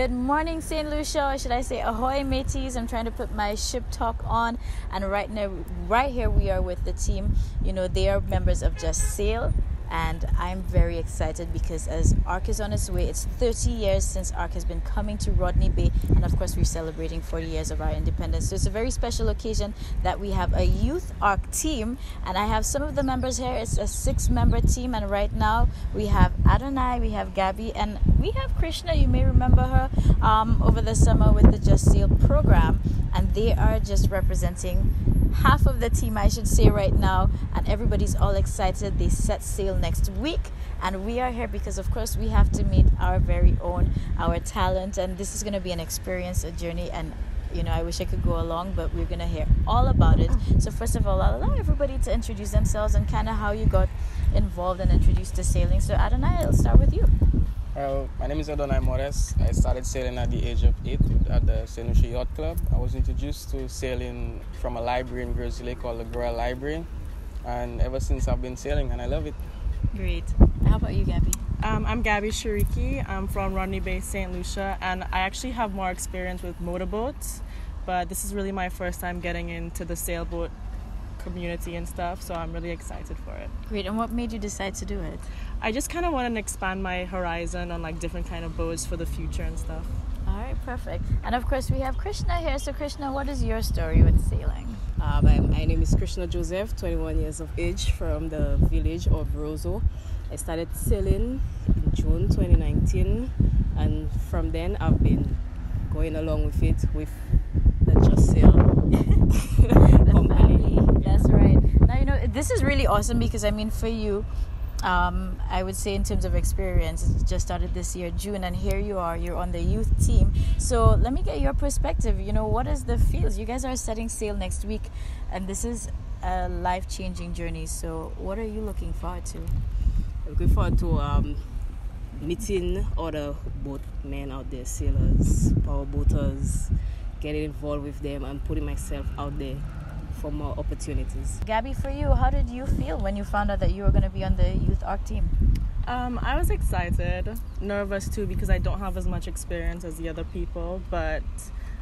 Good morning, St. Lucia, or should I say ahoy, mateys. I'm trying to put my ship talk on, and right here we are with the team. You know, they are members of Just Sail, and I'm very excited because as ARC is on its way, it's 30 years since ARC has been coming to Rodney Bay, and of course we're celebrating 40 years of our independence. So it's a very special occasion that we have a youth ARC team, and I have some of the members here. It's a 6-member team, and right now we have Adonai, we have Gabby, and we have Krishna. You may remember her over the summer with the Just Sail program, and they are just representing half of the team, I should say, right now, and everybody's all excited. They set sail next week, and we are here because of course we have to meet our very own, our talent, and this is going to be an experience, a journey, and you know, I wish I could go along, but we're going to hear all about it. So first of all, I'll allow everybody to introduce themselves and kind of how you got involved and introduced to sailing. So Adonai, I'll start with you. Well, my name is Adonai Morris. I started sailing at the age of 8 at the St. Lucia Yacht Club. I was introduced to sailing from a library in Grizzly called the Groyal Library, and ever since I've been sailing, and I love it. Great. How about you, Gabby? I'm Gabby Shariki. I'm from Rodney Bay, St. Lucia, and I actually have more experience with motorboats, but this is really my first time getting into the sailboat community and stuff, so I'm really excited for it. Great. And what made you decide to do it? I just kind of wanted to expand my horizon on like different kind of boats for the future and stuff. All right, perfect. And of course we have Krishna here. So Krishna, what is your story with sailing? My name is Krishna Joseph, 21 years of age, from the village of Roseau. I started sailing in June 2019, and from then I've been going along with it with the Just Sail company. That's right. Now, you know, this is really awesome because, I mean, for you, I would say in terms of experience, it just started this year, June, and here you are, you're on the youth team. So let me get your perspective. You know, what is the feels? You guys are setting sail next week, and this is a life-changing journey. So what are you looking forward to? Looking forward to meeting other boatmen out there, sailors, powerboaters, getting involved with them and putting myself out there for more opportunities. Gabby, for you, how did you feel when you found out that you were going to be on the youth ARC team? I was excited, nervous too, because I don't have as much experience as the other people, but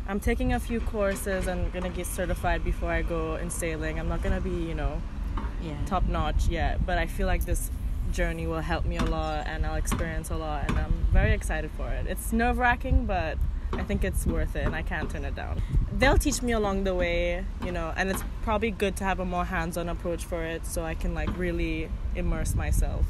I'm taking a few courses and going to get certified before I go in sailing. I'm not going to be, you know, top notch yet, but I feel like this journey will help me a lot and I'll experience a lot, and I'm very excited for it. It's nerve-wracking, but I think it's worth it and I can't turn it down. They'll teach me along the way, you know, and it's probably good to have a more hands-on approach for it so I can like really immerse myself.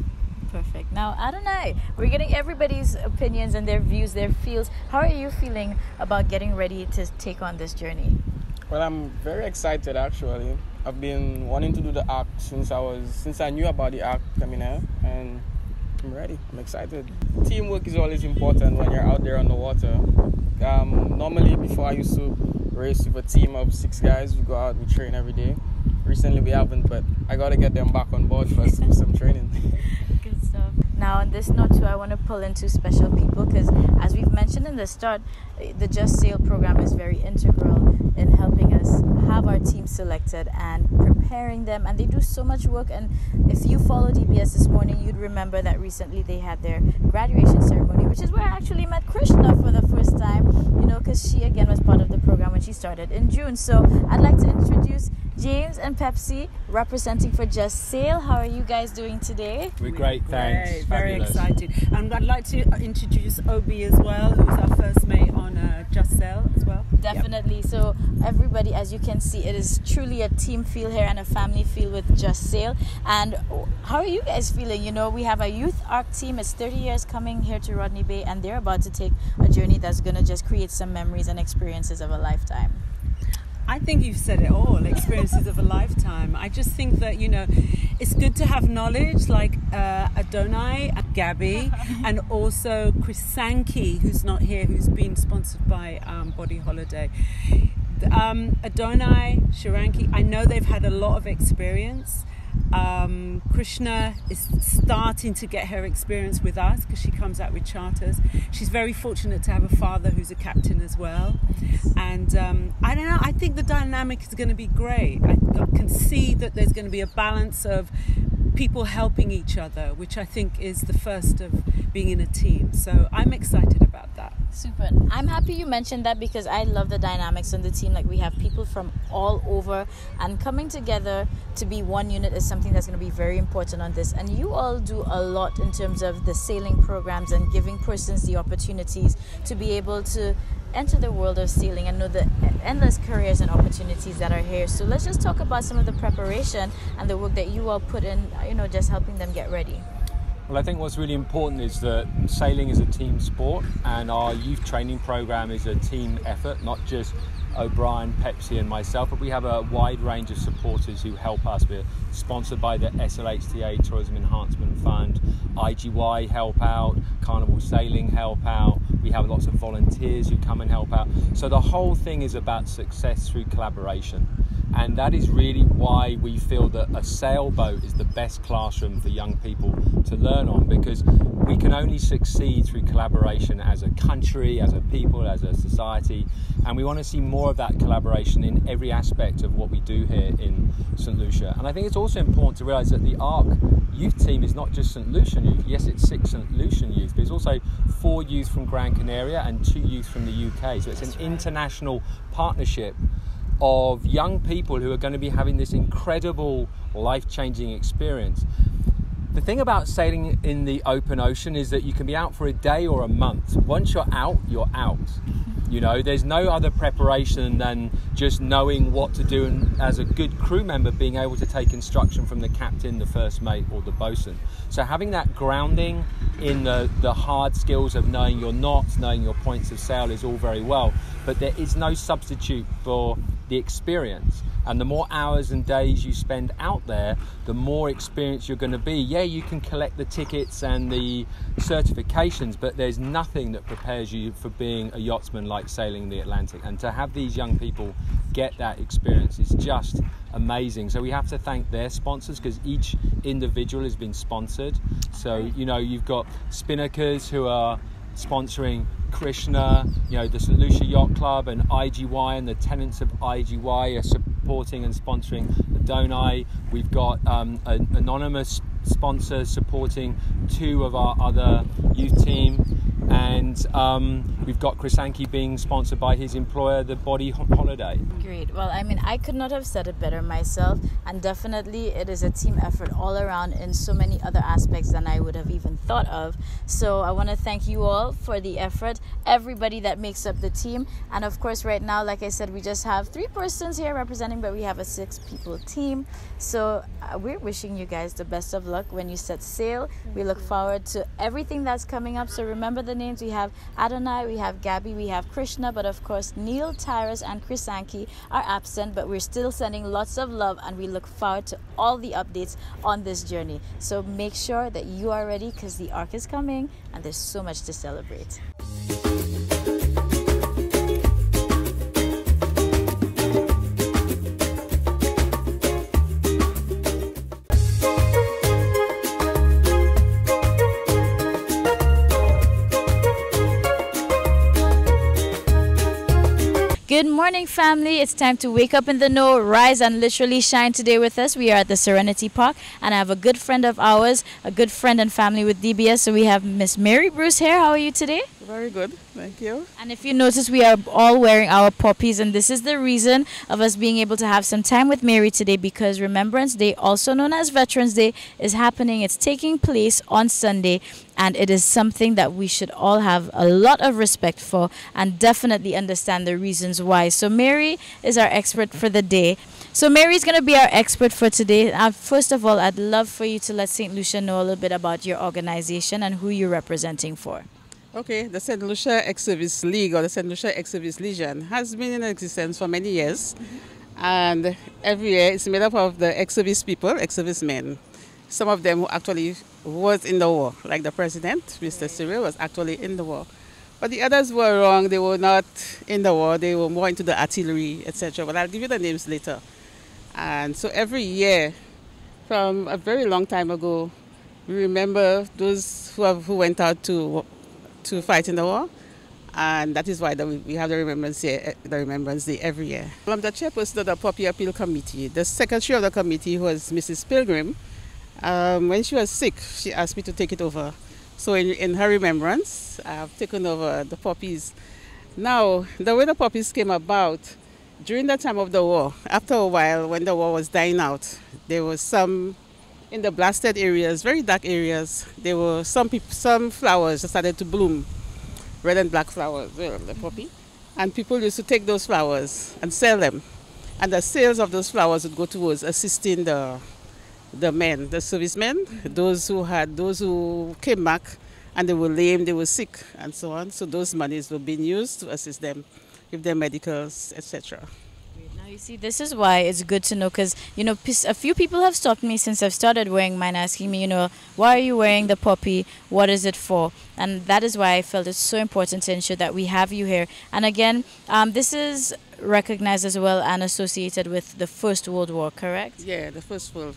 Perfect. Now, Adonai, we're getting everybody's opinions and their views, their feels. How are you feeling about getting ready to take on this journey? Well, I'm very excited actually. I've been wanting to do the ARC since I knew about the ARC coming out, and I'm ready. I'm excited. Teamwork is always important when you're out there on the water. Normally, before I used to race with a team of 6 guys. We go out, we train every day. Recently, we haven't, but I got to get them back on board first with some training. Good stuff. Now, on this note, too, I want to pull in 2 special people because, as we've mentioned in the start, the Just Sail program is very integral in helping us have our team selected and preparing them, and they do so much work. And if you follow DBS this morning, you'd remember that recently they had their graduation ceremony, which is where I actually met Krishna for the first time, you know, because she again was part of the program when she started in June. So I'd like to introduce James and Pepsi representing for Just Sail. How are you guys doing today? We're great, thanks. Great, very excited. And I'd like to introduce Obi as well, who's our first mate on Just Sail as well. Definitely. Yep. So everybody, as you can see, it is truly a team feel here and a family feel with Just Sail. And how are you guys feeling? You know, we have a youth ARC team. It's 30 years coming here to Rodney Bay, and they're about to take a journey that's going to just create some memories and experiences of a lifetime. I think you've said it all, experiences of a lifetime. I just think that, you know, it's good to have knowledge like Adonai, Gabby, and also Chris Sankey, who's not here, who's been sponsored by Body Holiday. Adonai, Shiranki, I know they've had a lot of experience. Krishna is starting to get her experience with us because she comes out with charters. She's very fortunate to have a father who's a captain as well. And I don't know, I think the dynamic is going to be great. I can see that there's going to be a balance of people helping each other, which I think is the first of being in a team. So I'm excited about that. Super. I'm happy you mentioned that because I love the dynamics on the team. Like, we have people from all over, and coming together to be one unit is something that's going to be very important on this. And you all do a lot in terms of the sailing programs and giving persons the opportunities to be able to enter the world of sailing and know the endless careers and opportunities that are here. So let's just talk about some of the preparation and the work that you all put in, just helping them get ready. Well, I think what's really important is that sailing is a team sport, and our youth training program is a team effort, not just O'Brien, Pepsi and myself, but we have a wide range of supporters who help us. We're sponsored by the SLHTA Tourism Enhancement Fund, IGY help out, Carnival Sailing help out, we have lots of volunteers who come and help out. So the whole thing is about success through collaboration. And that is really why we feel that a sailboat is the best classroom for young people to learn on, because we can only succeed through collaboration as a country, as a people, as a society. And we want to see more of that collaboration in every aspect of what we do here in St. Lucia. And I think it's also important to realise that the ARC youth team is not just St. Lucian youth. Yes, it's 6 St. Lucian youth, but it's also 4 youth from Gran Canaria and 2 youth from the UK. So it's an international partnership of young people who are going to be having this incredible life-changing experience. The thing about sailing in the open ocean is that you can be out for a day or a month. Once you're out, you're out. There's no other preparation than just knowing what to do, and as a good crew member being able to take instruction from the captain, the first mate or the bosun. So having that grounding in the hard skills of knowing your knots, knowing your points of sail is all very well, but there is no substitute for the experience. And the more hours and days you spend out there, the more experience you're going to be. Yeah, you can collect the tickets and the certifications, but there's nothing that prepares you for being a yachtsman like sailing the Atlantic. And to have these young people get that experience is just amazing. So we have to thank their sponsors, because each individual has been sponsored. So, you've got Spinnakers who are sponsoring Krishna, the St. Lucia Yacht Club and IGY, and the tenants of IGY are supporting and sponsoring the Donai. We've got an anonymous sponsor supporting 2 of our other youth team, and we've got Krisanki being sponsored by his employer, the Body Holiday. Great. Well, I could not have said it better myself, and definitely it is a team effort all around in so many other aspects than I would have even thought of. So I want to thank you all for the effort, everybody that makes up the team. And of course, right now, like I said, we just have 3 persons here representing, but we have a 6-people team. So we're wishing you guys the best of luck when you set sail. We look forward to everything that's coming up. So remember the names. We have Adonai, we have Gabby, we have Krishna, but of course Neil, Tyrus and Krisanki are absent, but we're still sending lots of love, and we look forward to all the updates on this journey. So make sure that you are ready, because the ARC is coming and there's so much to celebrate. Good morning, family. It's time to wake up in the know, rise and literally shine. Today with us, we are at the Serenity Park, and I have a good friend of ours, a good friend and family with DBS. So we have Miss Mary Bruce here. How are you today? Very good, thank you. And if you notice, we are all wearing our poppies, and this is the reason of us being able to have some time with Mary today, because Remembrance Day, also known as Veterans Day, is happening. It's taking place on Sunday, and it is something that we should all have a lot of respect for and definitely understand the reasons why. So Mary is our expert for the day. So Mary's going to be our expert for today. First of all, I'd love for you to let St. Lucia know a little bit about your organization and who you're representing for. Okay, the St. Lucia Ex-Service League, or the St. Lucia Ex-Service Legion, has been in existence for many years. And every year it's made up of the ex-service people, ex-service men. Some of them who actually was in the war, like the president, Mr. Cyril, was actually in the war. But the others were wrong. They were not in the war. They were more into the artillery, etc. But I'll give you the names later. And so every year, from a very long time ago, we remember those who went out to fight in the war. And that is why we have the Remembrance Day every year. I'm the chairperson of the Poppy Appeal Committee. The secretary of the committee was Mrs. Pilgrim. When she was sick, she asked me to take it over So in her remembrance, I've taken over the puppies. Now, the way the puppies came about, during the time of the war, after a while, when the war was dying out, there was some, in the blasted areas, very dark areas, there were some flowers that started to bloom, red and black flowers, well, the poppy. And people used to take those flowers and sell them. And the sales of those flowers would go towards assisting the men, the servicemen, those who came back and they were lame, they were sick, and so on. So those monies were being used to assist them with their medicals, etc. Now you see, this is why it's good to know, because a few people have stopped me since I've started wearing mine, asking me, why are you wearing the poppy? What is it for? And that is why I felt it's so important to ensure that we have you here. And again, this is recognized as well and associated with the First World War, correct? Yeah, the First World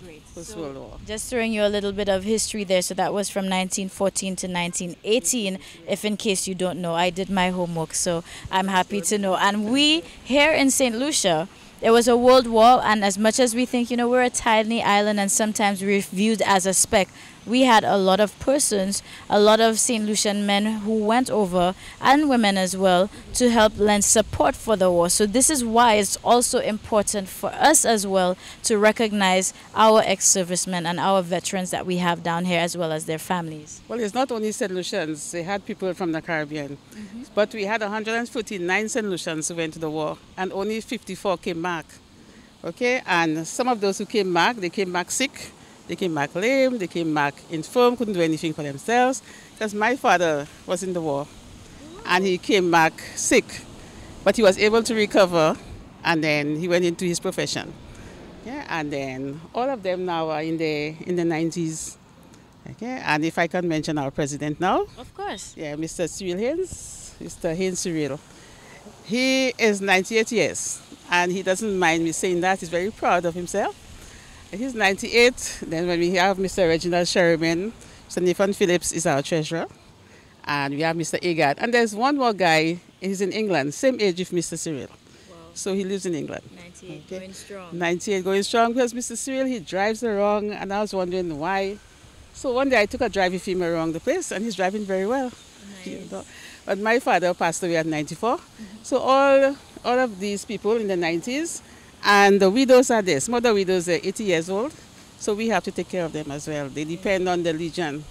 War. Just throwing you a little bit of history there. So that was from 1914 to 1918, if in case you don't know. I did my homework, so I'm happy to know. And we here in St. Lucia, there was a world war, and as much as we think, we're a tiny island and sometimes we're viewed as a speck, we had a lot of persons, a lot of St. Lucian men who went over, and women as well, to help lend support for the war. So this is why it's also important for us as well to recognize our ex-servicemen and our veterans that we have down here, as well as their families. Well, it's not only St. Lucians, they had people from the Caribbean. But we had 149 St. Lucians who went to the war, and only 54 came back. Okay, and some of those who came back, they came back sick. They came back lame, they came back infirm, couldn't do anything for themselves. Because my father was in the war and he came back sick. But he was able to recover and then he went into his profession. Yeah, and then all of them now are in the 90s. Okay, and if I can mention our president now. Of course. Yeah, Mr. Cyril Haynes, Mr. Haynes Cyril. He is 98 years and he doesn't mind me saying that. He's very proud of himself. He's 98. Then when we have Mr. Reginald Sherman, Mr. Nathan Phillips is our treasurer. And we have Mr. Agard. And there's one more guy, he's in England, same age with Mr. Cyril. Wow. So he lives in England. 98, going strong. 98, going strong, because Mr. Cyril, he drives along, and I was wondering why. So one day I took a drive with him around the place, and he's driving very well. Nice. But my father passed away at 94. So all of these people in the 90s, and the widows are there. Some of the widows are 80 years old, so we have to take care of them as well. They depend on the Legion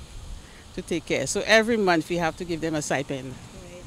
to take care. So every month we have to give them a stipend. Right.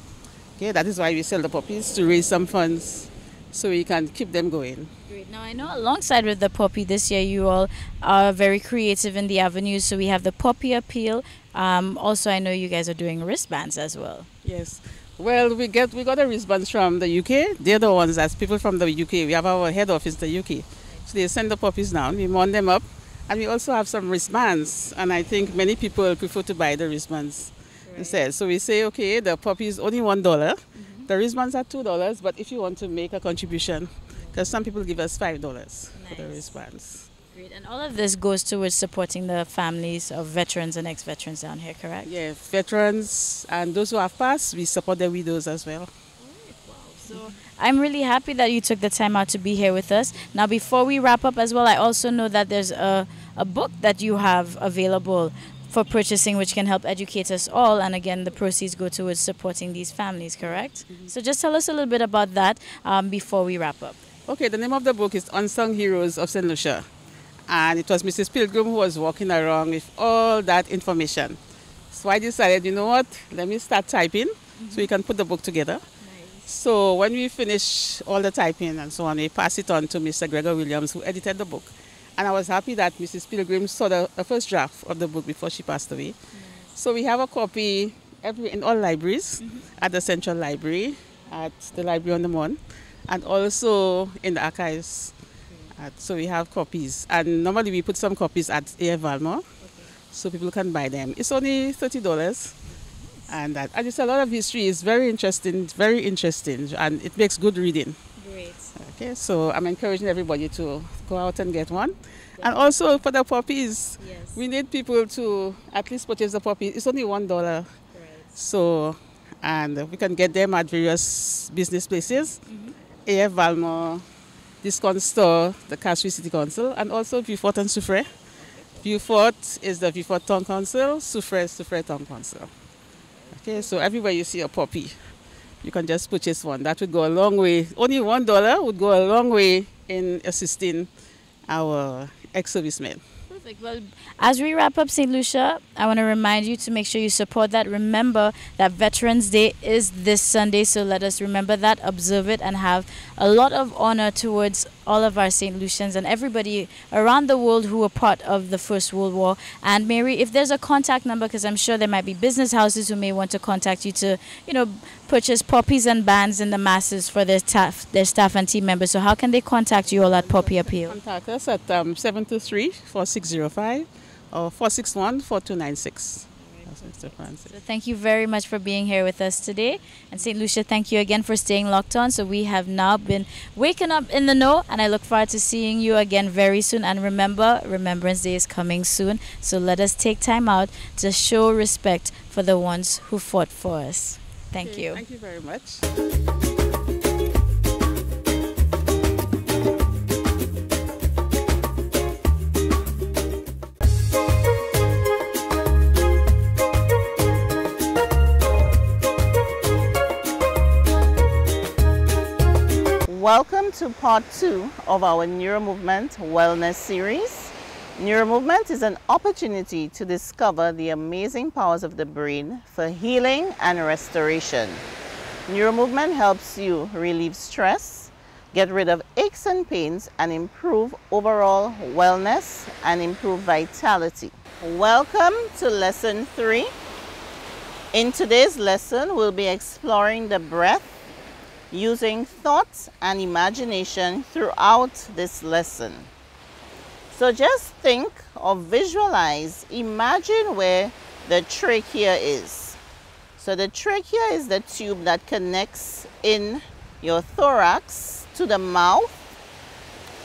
Okay, that is why we sell the puppies, to raise some funds so we can keep them going. Great. Now I know alongside with the poppy this year, you all are very creative in the avenues. So we have the poppy appeal. Also, I know you guys are doing wristbands as well. Yes. Well, we got the wristbands from the UK. They're the ones that's people from the UK. We have our head office in the UK. So they send the puppies down, we mount them up, and we also have some wristbands. And I think many people prefer to buy the wristbands instead. So we say, okay, the puppy is only $1. The wristbands are $2, but if you want to make a contribution, because some people give us $5 for the wristbands. Great. And all of this goes towards supporting the families of veterans and ex-veterans down here, correct? Yeah, veterans and those who have passed, we support their widows as well. So I'm really happy that you took the time out to be here with us. Now, before we wrap up as well, I also know that there's a book that you have available for purchasing, which can help educate us all. And again, the proceeds go towards supporting these families, correct? So just tell us a little bit about that before we wrap up. Okay, the name of the book is Unsung Heroes of St. Lucia. And it was Mrs. Pilgrim who was walking around with all that information. So I decided, you know what, let me start typing so we can put the book together. Nice. So when we finish all the typing and so on, we pass it on to Mr. Gregor Williams, who edited the book. And I was happy that Mrs. Pilgrim saw the first draft of the book before she passed away. Nice. So we have a copy in all libraries, at the Central Library, at the Library on the Mon, and also in the archives. So we have copies, and normally we put some copies at A.F. Valmore, so people can buy them. It's only $30, and it's a lot of history. It's very interesting, and it makes good reading. Great. Okay, so I'm encouraging everybody to go out and get one. And also for the puppies, we need people to at least purchase the puppy. It's only $1. Right. So, and we can get them at various business places, A.F. Valmore, Discount Store, the Castries City Council, and also Vieux Fort and Soufrière. Vieux Fort is the Vieux Fort Town Council, Soufrière Town Council. Okay, so everywhere you see a poppy, you can just purchase one. That would go a long way. Only $1 would go a long way in assisting our ex-servicemen. Perfect. Well, as we wrap up St. Lucia, I want to remind you to make sure you support that. Remember that Veterans Day is this Sunday, so let us remember that, observe it, and have a lot of honor towards all of our St. Lucians and everybody around the world who were part of the First World War. And Mary, if there's a contact number, because I'm sure there might be business houses who may want to contact you to, purchase poppies and bands in the masses for their staff and team members. So how can they contact you all at Poppy Appeal? Contact us at 723-4605 or 461-4296. So thank you very much for being here with us today. And St. Lucia, thank you again for staying locked on. So we have now been waking up in the know, and I look forward to seeing you again very soon. And remember, Remembrance Day is coming soon. So let us take time out to show respect for the ones who fought for us. Thank you. Thank you very much. Welcome to part 2 of our Neuromovement Wellness series. Neuromovement is an opportunity to discover the amazing powers of the brain for healing and restoration. Neuromovement helps you relieve stress, get rid of aches and pains, and improve overall wellness and improve vitality. Welcome to lesson 3. In today's lesson, we'll be exploring the breath using thoughts and imagination throughout this lesson. So just think or visualize, imagine where the trachea is. So the trachea is the tube that connects in your thorax to the mouth,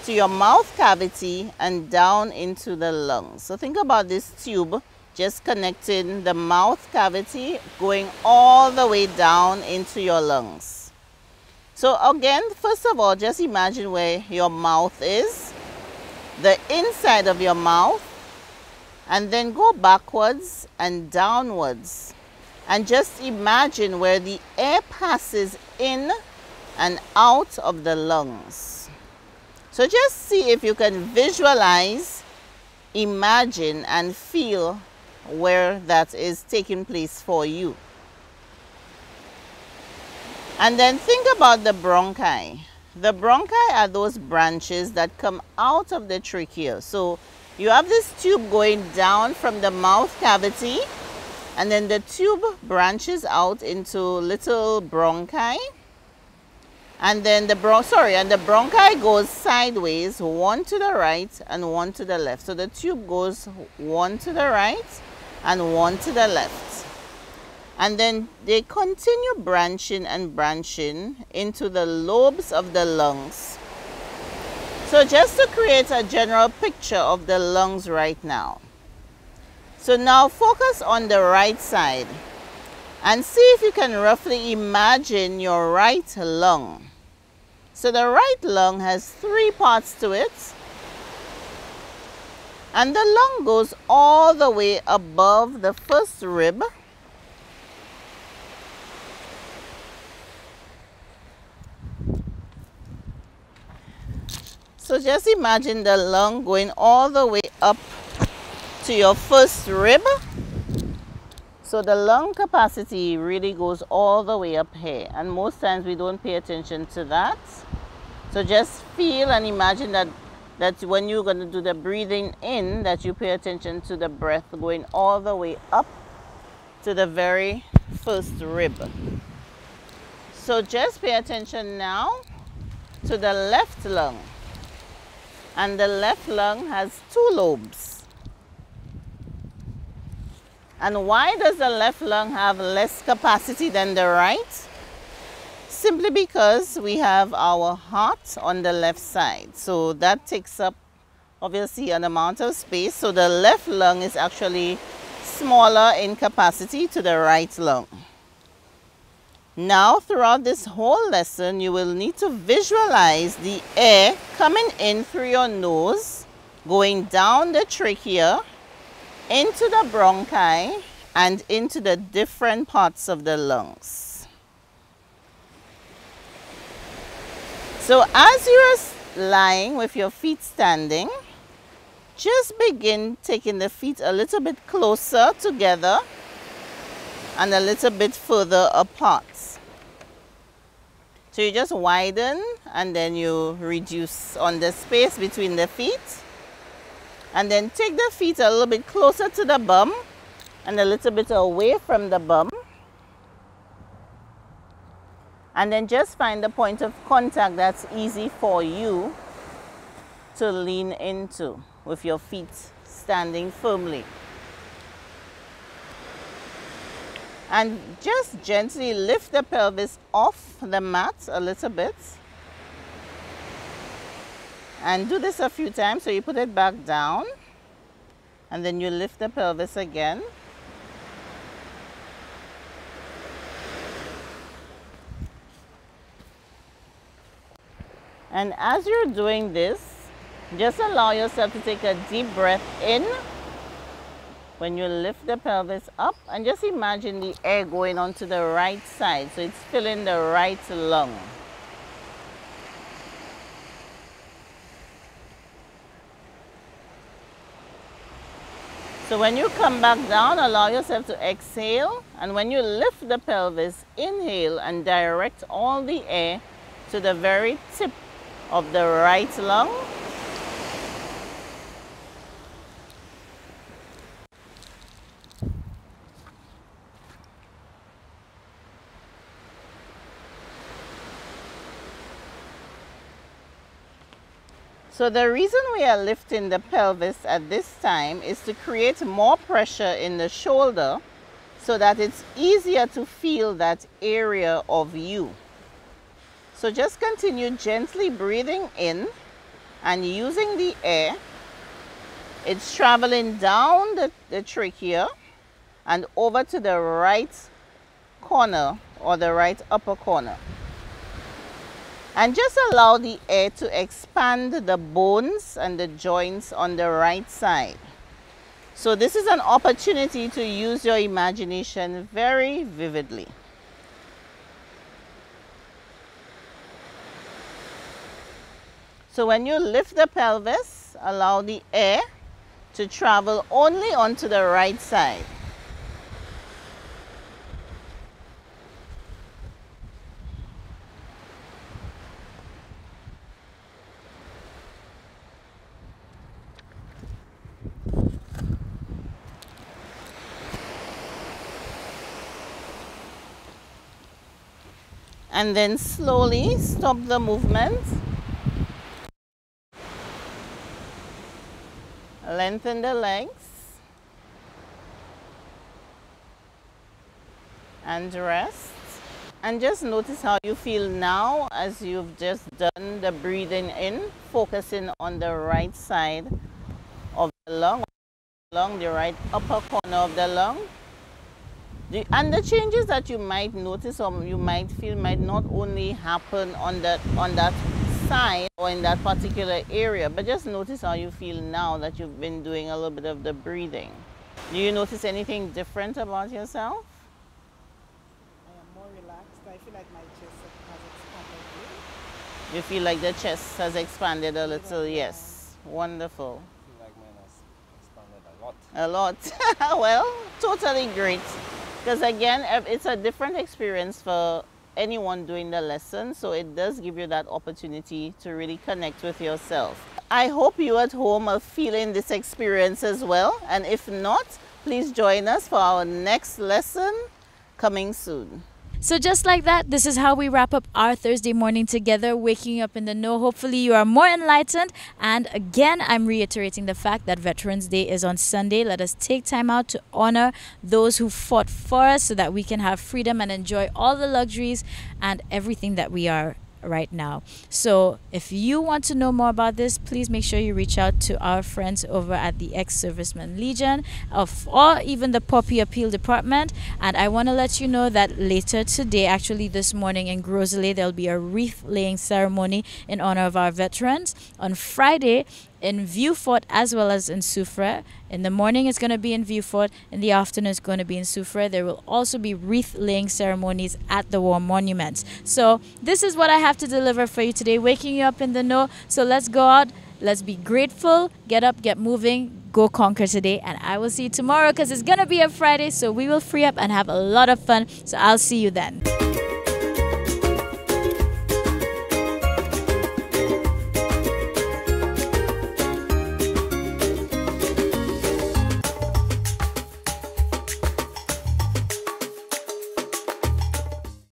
to your mouth cavity, and down into the lungs. So think about this tube just connecting the mouth cavity, going all the way down into your lungs. So again, first of all, just imagine where your mouth is, the inside of your mouth, and then go backwards and downwards. And just imagine where the air passes in and out of the lungs. So just see if you can visualize, imagine, and feel where that is taking place for you. And then think about the bronchi. The bronchi are those branches that come out of the trachea. So you have this tube going down from the mouth cavity, and then the tube branches out into little bronchi. And then the bronchi goes sideways, one to the right and one to the left. So the tube goes one to the right and one to the left. And then they continue branching and branching into the lobes of the lungs. So just to create a general picture of the lungs right now. So now focus on the right side and see if you can roughly imagine your right lung. So the right lung has 3 parts to it. And the lung goes all the way above the first rib. So just imagine the lung going all the way up to your first rib. So the lung capacity really goes all the way up here, and most times we don't pay attention to that. So just feel and imagine that when you're going to do the breathing in, that you pay attention to the breath going all the way up to the very first rib. So just pay attention now to the left lung. And the left lung has 2 lobes. And why does the left lung have less capacity than the right? Simply because we have our heart on the left side. So that takes up obviously an amount of space. So the left lung is actually smaller in capacity to the right lung. Now, throughout this whole lesson, you will need to visualize the air coming in through your nose going down the trachea, into the bronchi, and into the different parts of the lungs. So as you're lying with your feet standing, just begin taking the feet a little bit closer together and a little bit further apart. So you just widen and then you reduce on the space between the feet. And then take the feet a little bit closer to the bum and a little bit away from the bum. And then just find the point of contact that's easy for you to lean into with your feet standing firmly. And just gently lift the pelvis off the mat a little bit. And do this a few times. So you put it back down and then you lift the pelvis again. And as you're doing this, just allow yourself to take a deep breath in when you lift the pelvis up, and just imagine the air going onto the right side, so it's filling the right lung. So when you come back down, allow yourself to exhale, and when you lift the pelvis, inhale and direct all the air to the very tip of the right lung. So the reason we are lifting the pelvis at this time is to create more pressure in the shoulder so that it's easier to feel that area of you. So just continue gently breathing in and using the air. It's traveling down the trachea and over to the right corner or the right upper corner. And just allow the air to expand the bones and the joints on the right side. So this is an opportunity to use your imagination very vividly. So when you lift the pelvis, allow the air to travel only onto the right side. And then slowly stop the movement. Lengthen the legs. And rest. And just notice how you feel now as you've just done the breathing in, focusing on the right side of the lung, the right upper corner of the lung. And the changes that you might notice or you might feel might not only happen on that side or in that particular area, but just notice how you feel now that you've been doing a little bit of the breathing. Do you notice anything different about yourself? I am more relaxed. I feel like my chest has expanded. You feel like the chest has expanded a little, yes. Wonderful. I feel like mine has expanded a lot. A lot. Well, totally great. Because again, it's a different experience for anyone doing the lesson, so it does give you that opportunity to really connect with yourself. I hope you at home are feeling this experience as well, and if not, please join us for our next lesson coming soon. So just like that, this is how we wrap up our Thursday morning together, waking up in the know. Hopefully you are more enlightened. And again, I'm reiterating the fact that Veterans Day is on Sunday. Let us take time out to honor those who fought for us so that we can have freedom and enjoy all the luxuries and everything that we are right now. So if you want to know more about this, please make sure you reach out to our friends over at the Ex-Servicemen Legion or even the Poppy Appeal Department. And I want to let you know that later today, actually this morning in Gros Islet, there'll be a wreath laying ceremony in honor of our veterans. On Friday, in Vieux Fort as well as in Soufrière. In the morning it's going to be in Vieux Fort. In the afternoon it's going to be in Soufrière. There will also be wreath laying ceremonies at the war monuments. So this is what I have to deliver for you today, waking you up in the know. So let's go out. Let's be grateful. Get up, get moving, go conquer today. And I will see you tomorrow because it's going to be a Friday. So we will free up and have a lot of fun. So I'll see you then.